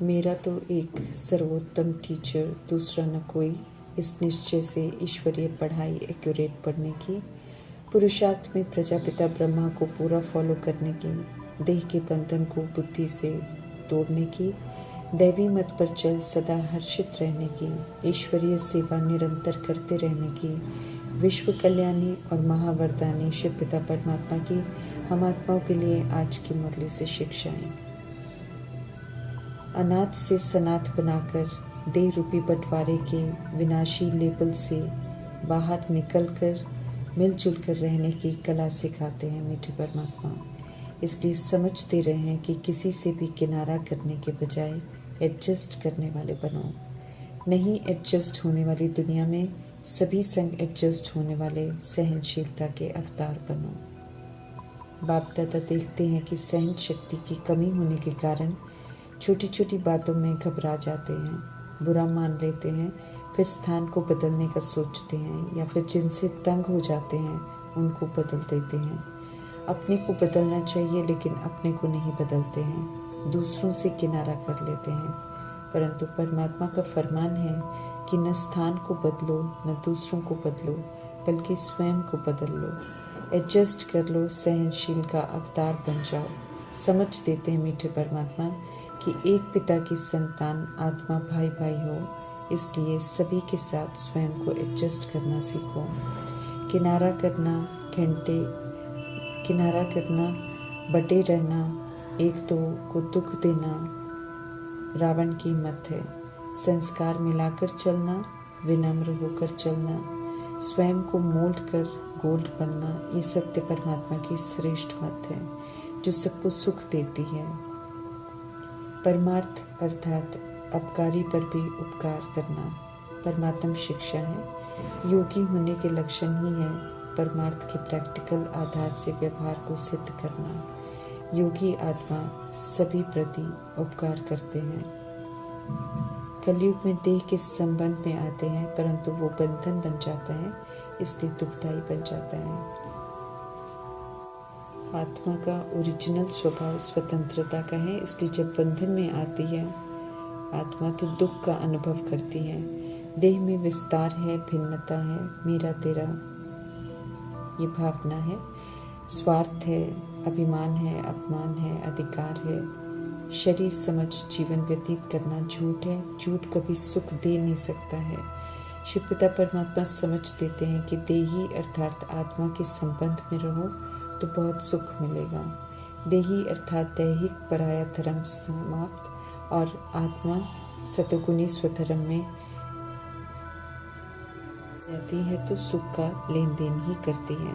मेरा तो एक सर्वोत्तम टीचर दूसरा न कोई, इस निश्चय से ईश्वरीय पढ़ाई एक्यूरेट पढ़ने की, पुरुषार्थ में प्रजापिता ब्रह्मा को पूरा फॉलो करने की, देह के बंधन को बुद्धि से तोड़ने की, दैवी मत पर चल सदा हर्षित रहने की, ईश्वरीय सेवा निरंतर करते रहने की, विश्व कल्याणी और महावरदानी शिव पिता परमात्मा की हम आत्माओं के लिए आज की मुरली से शिक्षाएं। अनाथ से सनाथ बनाकर देह रूपी बंटवारे के विनाशी लेबल से बाहर निकलकर मिलजुल कर रहने की कला सिखाते हैं मीठे परमात्मा। इसलिए समझते रहें कि किसी से भी किनारा करने के बजाय एडजस्ट करने वाले बनो। नहीं एडजस्ट होने वाली दुनिया में सभी संग एडजस्ट होने वाले सहनशीलता के अवतार बनो। बाप दादा देखते हैं कि सहन शक्ति की कमी होने के कारण छोटी छोटी बातों में घबरा जाते हैं, बुरा मान लेते हैं, फिर स्थान को बदलने का सोचते हैं या फिर जिनसे तंग हो जाते हैं उनको बदल देते हैं। अपने को बदलना चाहिए लेकिन अपने को नहीं बदलते हैं, दूसरों से किनारा कर लेते हैं। परंतु परमात्मा का फरमान है कि न स्थान को बदलो न दूसरों को बदलो, बल्कि स्वयं को बदल लो, एडजस्ट कर लो, सहनशील का अवतार बन जाओ। समझ देते हैं मीठे परमात्मा कि एक पिता की संतान आत्मा भाई भाई हो, इसलिए सभी के साथ स्वयं को एडजस्ट करना सीखो। किनारा करना, बटे रहना, एक दो को दुख देना रावण की मत है। संस्कार मिलाकर चलना, विनम्र होकर चलना, स्वयं को मोल्ड कर गोल्ड बनना, ये सत्य परमात्मा की श्रेष्ठ मत है जो सबको सुख देती है। परमार्थ अर्थात अपकारी पर भी उपकार करना परमात्म शिक्षा है। योगी होने के लक्षण ही है परमार्थ के प्रैक्टिकल आधार से व्यवहार को सिद्ध करना। योगी आत्मा सभी प्रति उपकार करते हैं। कलयुग में देह के संबंध में आते हैं, परंतु वो बंधन बन जाता है, इसलिए दुखदायी बन जाता है। आत्मा का ओरिजिनल स्वभाव स्वतंत्रता का है, इसलिए जब बंधन में आती है आत्मा तो दुख का अनुभव करती है। देह में विस्तार है, भिन्नता है, मेरा तेरा ये भावना है, स्वार्थ है, अभिमान है, अपमान है, अधिकार है, शरीर समझ जीवन व्यतीत करना झूठ है। झूठ कभी सुख दे नहीं सकता है। शिव पिता परमात्मा समझ देते हैं कि देही अर्थात आत्मा के संबंध में रहो तो बहुत सुख मिलेगा। देही अर्थात दैहिक पराया धर्म समाप्त और आत्मा सतोगुणी स्वधर्म में रहती है तो सुख का लेन देन ही करती है।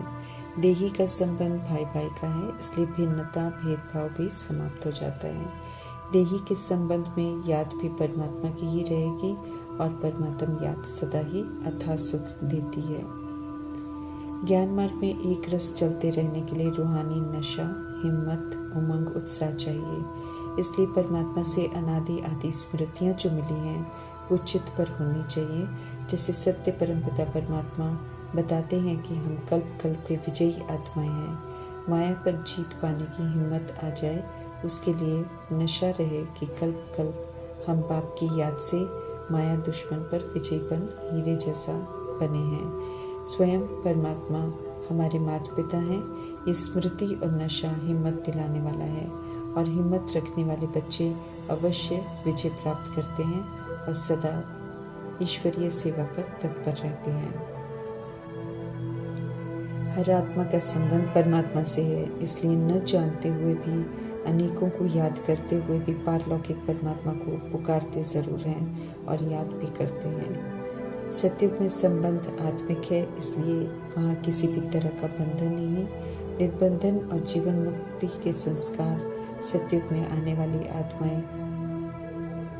देही का संबंध भाई भाई का है, इसलिए भिन्नता भेदभाव भी समाप्त हो जाता है। देही के संबंध में याद भी परमात्मा की ही रहेगी और परमात्मा याद सदा ही अथाह सुख देती है। ज्ञान मार्ग में एक रस चलते रहने के लिए रूहानी नशा, हिम्मत, उमंग, उत्साह चाहिए। इसलिए परमात्मा से अनादि आदि स्मृतियाँ जो मिली हैं वो चित्त पर होनी चाहिए। जैसे सत्य परमपिता परमात्मा बताते हैं कि हम कल्प कल्प के विजयी आत्माएं हैं। माया पर जीत पाने की हिम्मत आ जाए, उसके लिए नशा रहे कि कल्प कल्प हम बाप की याद से माया दुश्मन पर विजयी बन हीरे जैसा बने हैं। स्वयं परमात्मा हमारे माता पिता हैं। ये स्मृति और नशा हिम्मत दिलाने वाला है और हिम्मत रखने वाले बच्चे अवश्य विजय प्राप्त करते हैं और सदा ईश्वरीय सेवा पर तत्पर रहते हैं। हर आत्मा का संबंध परमात्मा से है, इसलिए न जानते हुए भी अनेकों को याद करते हुए भी पारलौकिक परमात्मा को पुकारते जरूर हैं और याद भी करते हैं। सतयुग में संबंध आत्मिक है, इसलिए वहाँ किसी भी तरह का बंधन नहीं है। निर्बंधन और जीवन मुक्ति के संस्कार सतयुग में आने वाली आत्माएं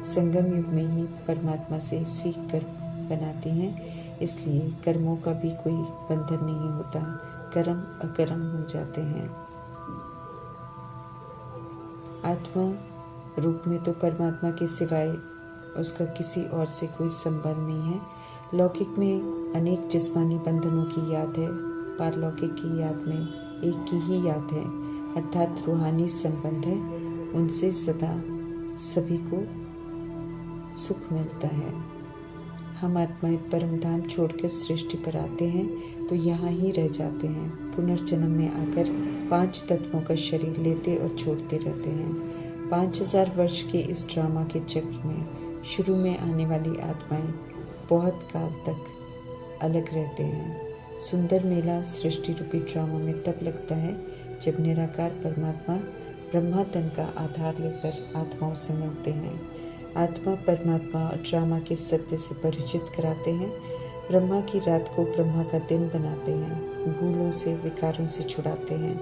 संगम युग में ही परमात्मा से सीख कर बनाती हैं, इसलिए कर्मों का भी कोई बंधन नहीं होता, कर्म अकर्म हो जाते हैं। आत्मा रूप में तो परमात्मा के सिवाय उसका किसी और से कोई संबंध नहीं है। लौकिक में अनेक जिस्मानी बंधनों की याद है, पारलौकिक की याद में एक की ही याद है, अर्थात रूहानी संबंध है। उनसे सदा सभी को सुख मिलता है। हम आत्माएं परम धाम छोड़कर सृष्टि पर आते हैं तो यहाँ ही रह जाते हैं। पुनर्जन्म में आकर 5 तत्वों का शरीर लेते और छोड़ते रहते हैं। 5000 वर्ष के इस ड्रामा के चक्र में शुरू में आने वाली आत्माएं बहुत काल तक अलग रहते हैं। सुंदर मेला सृष्टि रूपी ड्रामा में तब लगता है जब निराकार परमात्मा ब्रह्मा तन का आधार लेकर आत्माओं से मिलते हैं। आत्मा परमात्मा और ड्रामा के सत्य से परिचित कराते हैं। ब्रह्मा की रात को ब्रह्मा का दिन बनाते हैं। भूलों से विकारों से छुड़ाते हैं।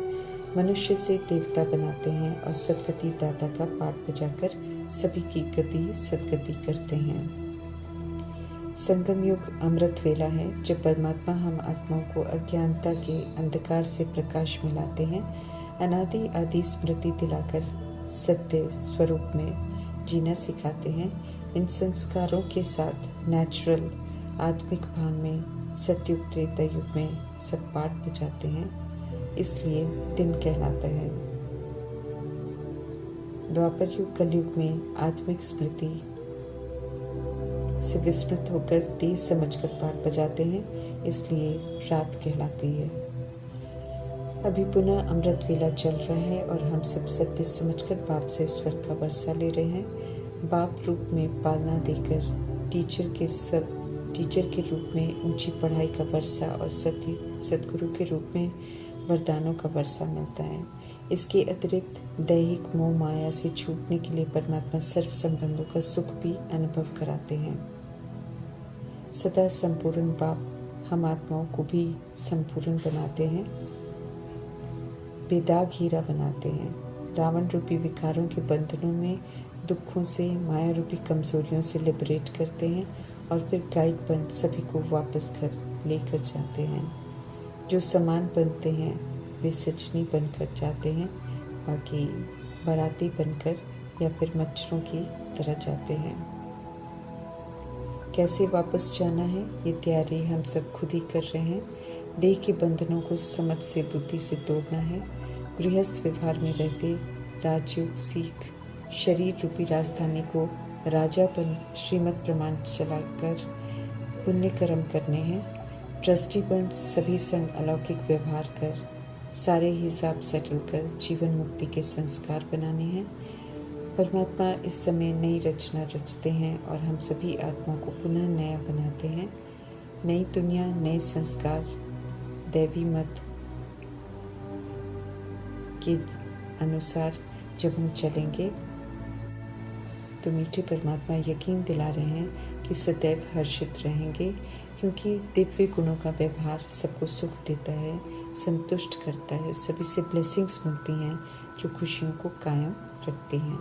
मनुष्य से देवता बनाते हैं और सदगति दाता का पाठ बजाकर सभी की गति सदगति करते हैं। संगम युग अमृत वेला है जब परमात्मा हम आत्माओं को अज्ञानता के अंधकार से प्रकाश मिलाते हैं, अनादि आदि स्मृति दिलाकर सत्य स्वरूप में जीना सिखाते हैं। इन संस्कारों के साथ नेचुरल आत्मिक भान में सतयुग त्रेता युग में सब पाठ बजाते हैं, इसलिए दिन कहलाता है। द्वापर युग कलयुग में आत्मिक स्मृति से विस्मृत होकर तेज समझकर पाठ बजाते हैं, इसलिए रात कहलाती है। अभी पुनः अमृत वेला चल रहा है और हम सब सत्य समझकर बाप से स्वर्ग का वर्षा ले रहे हैं। बाप रूप में पालना देकर टीचर के रूप में ऊंची पढ़ाई का वर्षा और सतगुरु के रूप में वरदानों का वर्षा मिलता है। इसके अतिरिक्त दैहिक मोह माया से छूटने के लिए परमात्मा सर्व संबंधों का सुख भी अनुभव कराते हैं। सदा संपूर्ण बाप हम आत्माओं को भी संपूर्ण बनाते हैं, बेदाग हीरा बनाते हैं। रावण रूपी विकारों के बंधनों में दुखों से माया रूपी कमजोरियों से लिबरेट करते हैं और फिर गाइड बन सभी को वापस घर लेकर जाते हैं। जो समान बनते हैं वे सजनी बनकर जाते हैं, बाकी बाराती बनकर या फिर मच्छरों की तरह जाते हैं। कैसे वापस जाना है ये तैयारी हम सब खुद ही कर रहे हैं। देह के बंधनों को समझ से बुद्धि से तोड़ना है। गृहस्थ व्यवहार में रहते राजयोग सीख शरीर रूपी राजधानी को राजापन श्रीमत प्रमाण चलाकर पुण्य कर्म करने हैं। ट्रस्टी बन सभी संग अलौकिक व्यवहार कर सारे हिसाब सेटल कर जीवन मुक्ति के संस्कार बनाने हैं। परमात्मा इस समय नई रचना रचते हैं और हम सभी आत्मा को पुनः नया बनाते हैं। नई दुनिया नए संस्कार दैवी मत के अनुसार जब हम चलेंगे तो मीठे परमात्मा यकीन दिला रहे हैं कि सदैव हर्षित रहेंगे, क्योंकि दिव्य गुणों का व्यवहार सबको सुख देता है, संतुष्ट करता है। सभी से ब्लेसिंग्स मिलती हैं जो खुशियों को कायम रखती हैं।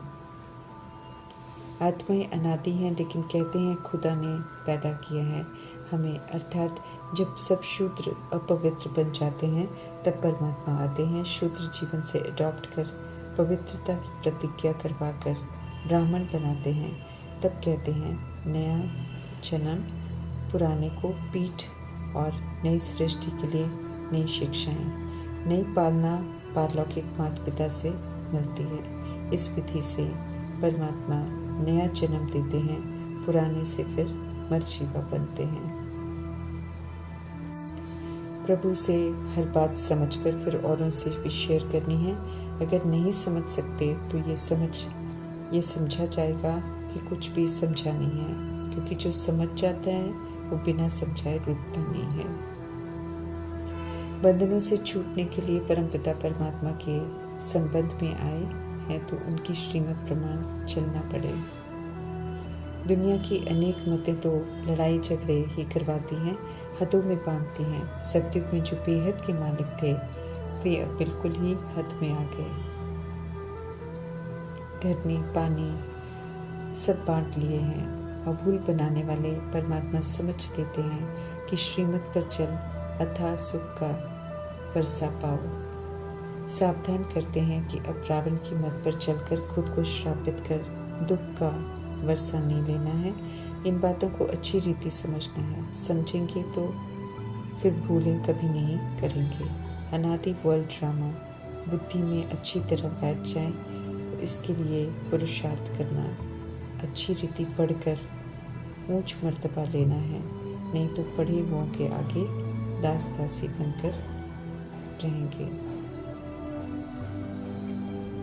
आत्माएं अनादि हैं, लेकिन कहते हैं खुदा ने पैदा किया है हमें, अर्थात जब सब शूद्र अपवित्र बन जाते हैं तब परमात्मा आते हैं, शूद्र जीवन से अडॉप्ट कर पवित्रता की प्रतिज्ञा करवा कर ब्राह्मण बनाते हैं। तब कहते हैं नया जन्म, पुराने को पीठ और नई सृष्टि के लिए नई शिक्षाएं। नई पालना पारलौकिक माता पिता से मिलती है। इस विधि से परमात्मा नया जन्म देते हैं, पुराने से फिर मरजीवा बनते हैं। प्रभु से हर बात समझकर फिर औरों से भी शेयर करनी है। अगर नहीं समझ सकते तो ये समझा जाएगा कि कुछ भी समझा नहीं है, क्योंकि जो समझ जाता है वो बिना समझाए रुकता नहीं है। बंधनों से छूटने के लिए परमपिता परमात्मा के संबंध में आए हैं तो उनकी श्रीमत प्रमाण चलना पड़े। दुनिया की अनेक मतें तो लड़ाई झगड़े ही करवाती हैं, हदों में बांधती हैं। सतयुग में जो बेहद के मालिक थे वे अब बिल्कुल ही हद में आ गए। धरनी पानी सब बांट लिए हैं। अभूल बनाने वाले परमात्मा समझ देते हैं कि श्रीमत पर चल अथाह सुख का वर्षा पाओ। सावधान करते हैं कि अब रावण की मत पर चलकर खुद को श्रापित कर दुख का वर्षा नहीं लेना है। इन बातों को अच्छी रीति समझना है। समझेंगे तो फिर भूलें कभी नहीं करेंगे। अनादि वर्ल्ड ड्रामा बुद्धि में अच्छी तरह बैठ जाए, तो इसके लिए पुरुषार्थ करना अच्छी रीति पढ़कर ऊंच मर्तबा लेना है, नहीं तो पढ़े हुओं के आगे दास दासी बनकर रहेंगे।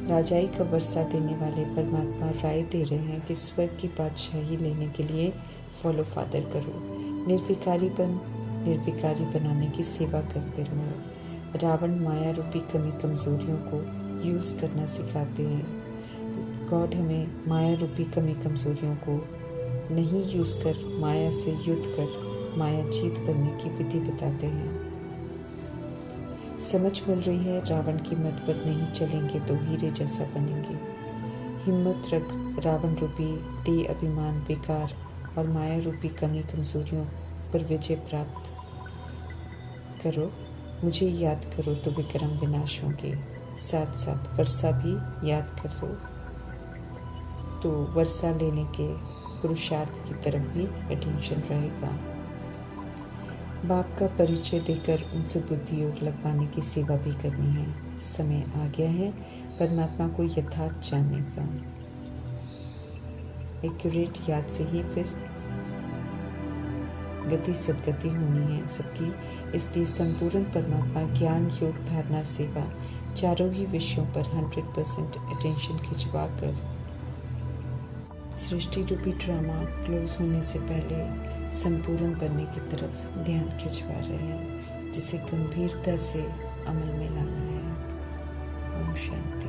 राजाई का वर्षा देने वाले परमात्मा राय दे रहे हैं कि स्वर्ग की बादशाही लेने के लिए फॉलो फादर करो, निर्विकारी बनाने की सेवा करते रहो। रावण माया रूपी कमी कमजोरियों को यूज़ करना सिखाते हैं। गॉड हमें माया रूपी कमी कमजोरियों को नहीं यूज़ कर माया से युद्ध कर माया जीत बनने की विधि बताते हैं। समझ मिल रही है, रावण की मत पर नहीं चलेंगे तो हीरे जैसा बनेंगे। हिम्मत रख, रावण रूपी दे अभिमान बेकार और माया रूपी कमी कमजोरियों पर विजय प्राप्त करो। मुझे याद करो तो विक्रम विनाश होंगे। साथ साथ वर्षा भी याद करो तो वर्षा लेने के पुरुषार्थ की तरफ भी अटेंशन रहेगा। बाप का परिचय देकर उनसे बुद्धि योग लगवाने की सेवा भी करनी है। समय आ गया है परमात्मा को यथार्थ जानने का। एक्यूरेट याद से ही फिर गति सदगति होनी है सबकी। इसलिए संपूर्ण परमात्मा ज्ञान योग धारणा सेवा चारों ही विषयों पर 100% अटेंशन खिंचवा कर सृष्टि रूपी ड्रामा क्लोज होने से पहले संपूर्ण बनने की तरफ ध्यान खिंचवा रहे हैं, जिसे गंभीरता से अमल में लाना है। ओम शांति।